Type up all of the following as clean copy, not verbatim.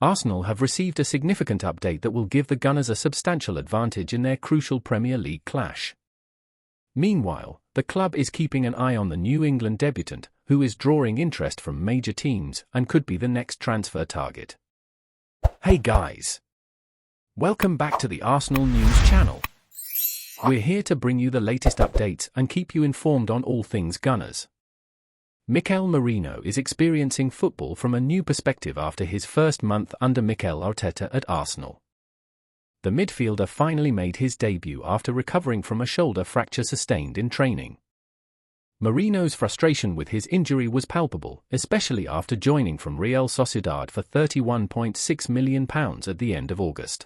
Arsenal have received a significant update that will give the Gunners a substantial advantage in their crucial Premier League clash. Meanwhile, the club is keeping an eye on the New England debutant, who is drawing interest from major teams and could be the next transfer target. Hey guys! Welcome back to the Arsenal News channel. We're here to bring you the latest updates and keep you informed on all things Gunners. Mikel Merino is experiencing football from a new perspective after his first month under Mikel Arteta at Arsenal. The midfielder finally made his debut after recovering from a shoulder fracture sustained in training. Merino's frustration with his injury was palpable, especially after joining from Real Sociedad for £31.6 million at the end of August.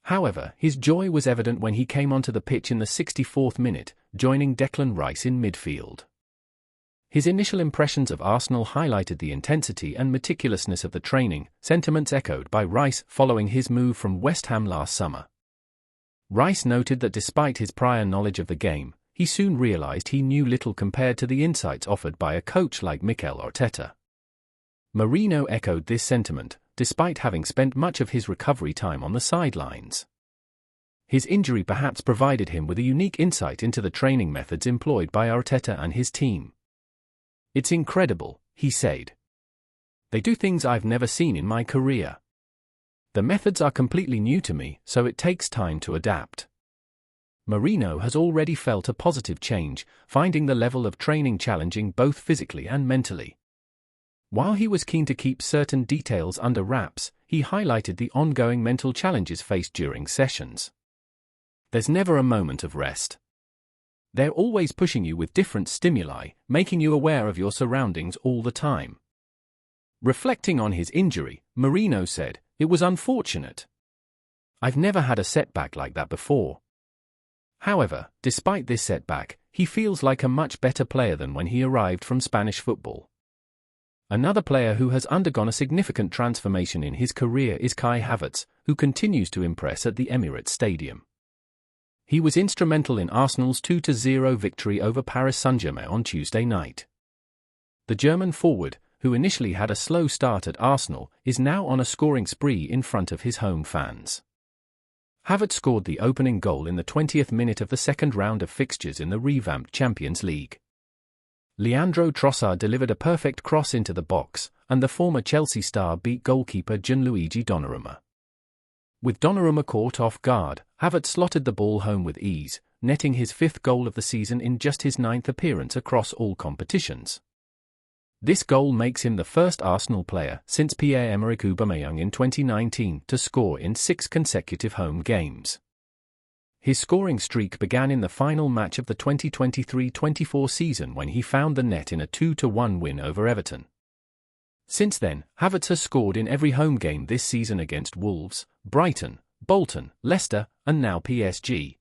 However, his joy was evident when he came onto the pitch in the 64th minute, joining Declan Rice in midfield. His initial impressions of Arsenal highlighted the intensity and meticulousness of the training, sentiments echoed by Rice following his move from West Ham last summer. Rice noted that despite his prior knowledge of the game, he soon realized he knew little compared to the insights offered by a coach like Mikel Arteta. Merino echoed this sentiment, despite having spent much of his recovery time on the sidelines. His injury perhaps provided him with a unique insight into the training methods employed by Arteta and his team. "It's incredible," he said. "They do things I've never seen in my career. The methods are completely new to me, so it takes time to adapt." Merino has already felt a positive change, finding the level of training challenging both physically and mentally. While he was keen to keep certain details under wraps, he highlighted the ongoing mental challenges faced during sessions. "There's never a moment of rest. They're always pushing you with different stimuli, making you aware of your surroundings all the time." Reflecting on his injury, Merino said, "It was unfortunate. I've never had a setback like that before. However, despite this setback, he feels like a much better player than when he arrived from Spanish football." Another player who has undergone a significant transformation in his career is Kai Havertz, who continues to impress at the Emirates Stadium. He was instrumental in Arsenal's 2-0 victory over Paris Saint-Germain on Tuesday night. The German forward, who initially had a slow start at Arsenal, is now on a scoring spree in front of his home fans. Havertz scored the opening goal in the 20th minute of the second round of fixtures in the revamped Champions League. Leandro Trossard delivered a perfect cross into the box, and the former Chelsea star beat goalkeeper Gianluigi Donnarumma. With Donnarumma caught off guard, Havertz slotted the ball home with ease, netting his 5th goal of the season in just his 9th appearance across all competitions. This goal makes him the first Arsenal player since Pierre-Emerick Aubameyang in 2019 to score in 6 consecutive home games. His scoring streak began in the final match of the 2023-24 season when he found the net in a 2-1 win over Everton. Since then, Havertz has scored in every home game this season against Wolves, Brighton, Bolton, Leicester, and now PSG.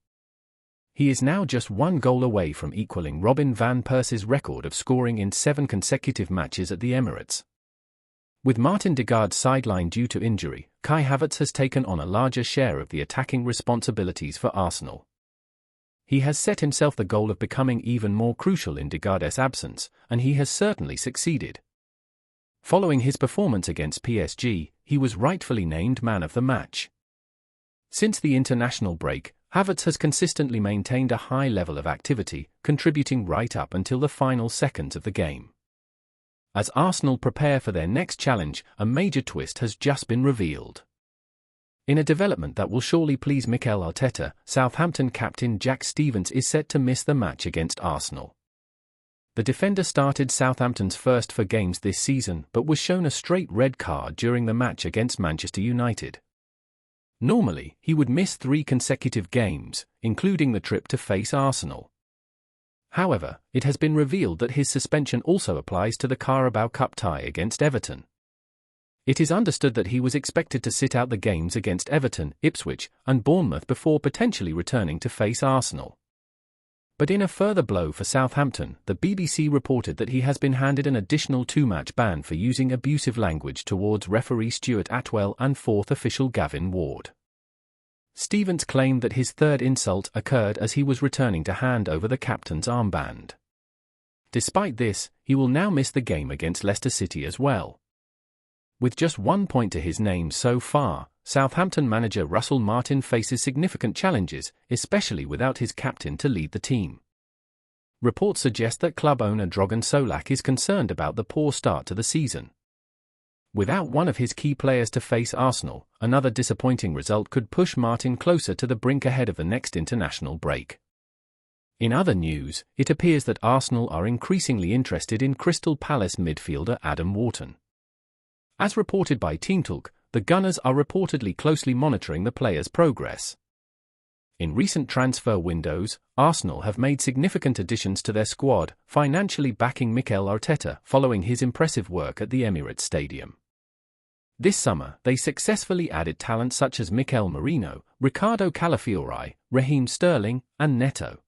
He is now just 1 goal away from equaling Robin van Persie's record of scoring in 7 consecutive matches at the Emirates. With Martin Degaard sidelined due to injury, Kai Havertz has taken on a larger share of the attacking responsibilities for Arsenal. He has set himself the goal of becoming even more crucial in Degaard's absence, and he has certainly succeeded. Following his performance against PSG, he was rightfully named man of the match. Since the international break, Havertz has consistently maintained a high level of activity, contributing right up until the final seconds of the game. As Arsenal prepare for their next challenge, a major twist has just been revealed. In a development that will surely please Mikel Arteta, Southampton captain Jack Stevens is set to miss the match against Arsenal. The defender started Southampton's first 4 games this season but was shown a straight red card during the match against Manchester United. Normally, he would miss 3 consecutive games, including the trip to face Arsenal. However, it has been revealed that his suspension also applies to the Carabao Cup tie against Everton. It is understood that he was expected to sit out the games against Everton, Ipswich, and Bournemouth before potentially returning to face Arsenal. But in a further blow for Southampton, the BBC reported that he has been handed an additional 2-match ban for using abusive language towards referee Stuart Atwell and 4th official Gavin Ward. Stevens claimed that his 3rd insult occurred as he was returning to hand over the captain's armband. Despite this, he will now miss the game against Leicester City as well. With just 1 point to his name so far, Southampton manager Russell Martin faces significant challenges, especially without his captain to lead the team. Reports suggest that club owner Dragan Solak is concerned about the poor start to the season. Without one of his key players to face Arsenal, another disappointing result could push Martin closer to the brink ahead of the next international break. In other news, it appears that Arsenal are increasingly interested in Crystal Palace midfielder Adam Wharton. As reported by TeamTalk, the Gunners are reportedly closely monitoring the player's progress. In recent transfer windows, Arsenal have made significant additions to their squad, financially backing Mikel Arteta following his impressive work at the Emirates Stadium. This summer, they successfully added talent such as Mikel Merino, Ricardo Calafiori, Raheem Sterling, and Neto.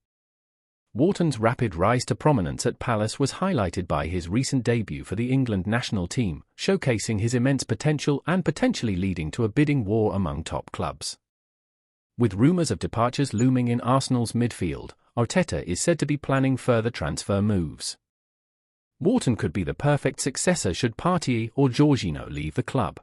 Wharton's rapid rise to prominence at Palace was highlighted by his recent debut for the England national team, showcasing his immense potential and potentially leading to a bidding war among top clubs. With rumours of departures looming in Arsenal's midfield, Arteta is said to be planning further transfer moves. Wharton could be the perfect successor should Partey or Jorginho leave the club.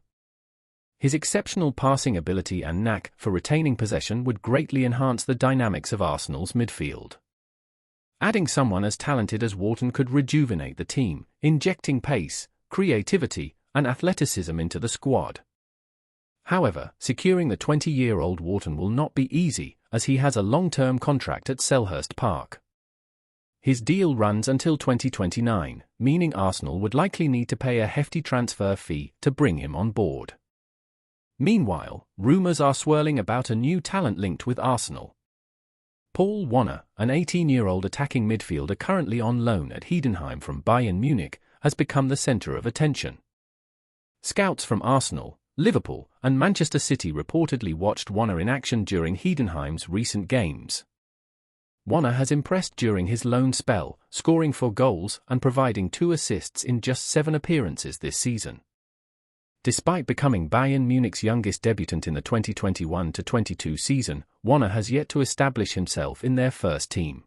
His exceptional passing ability and knack for retaining possession would greatly enhance the dynamics of Arsenal's midfield. Adding someone as talented as Wharton could rejuvenate the team, injecting pace, creativity, and athleticism into the squad. However, securing the 20-year-old Wharton will not be easy, as he has a long-term contract at Selhurst Park. His deal runs until 2029, meaning Arsenal would likely need to pay a hefty transfer fee to bring him on board. Meanwhile, rumours are swirling about a new talent linked with Arsenal. Paul Warner, an 18-year-old attacking midfielder currently on loan at Heidenheim from Bayern Munich, has become the centre of attention. Scouts from Arsenal, Liverpool, and Manchester City reportedly watched Warner in action during Heidenheim's recent games. Warner has impressed during his loan spell, scoring 4 goals and providing 2 assists in just 7 appearances this season. Despite becoming Bayern Munich's youngest debutant in the 2021-22 season, Warner has yet to establish himself in their first team.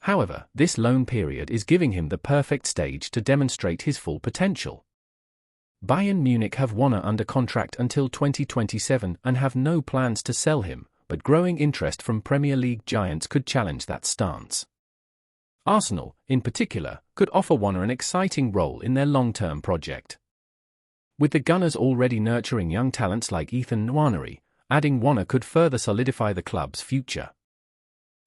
However, this loan period is giving him the perfect stage to demonstrate his full potential. Bayern Munich have Warner under contract until 2027 and have no plans to sell him, but growing interest from Premier League giants could challenge that stance. Arsenal, in particular, could offer Warner an exciting role in their long-term project. With the Gunners already nurturing young talents like Ethan Nwaneri, adding Warner could further solidify the club's future.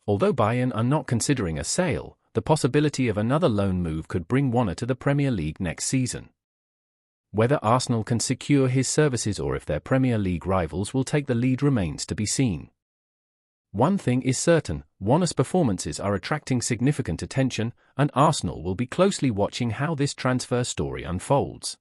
Although Bayern are not considering a sale, the possibility of another loan move could bring Warner to the Premier League next season. Whether Arsenal can secure his services or if their Premier League rivals will take the lead remains to be seen. One thing is certain, Warner's performances are attracting significant attention, and Arsenal will be closely watching how this transfer story unfolds.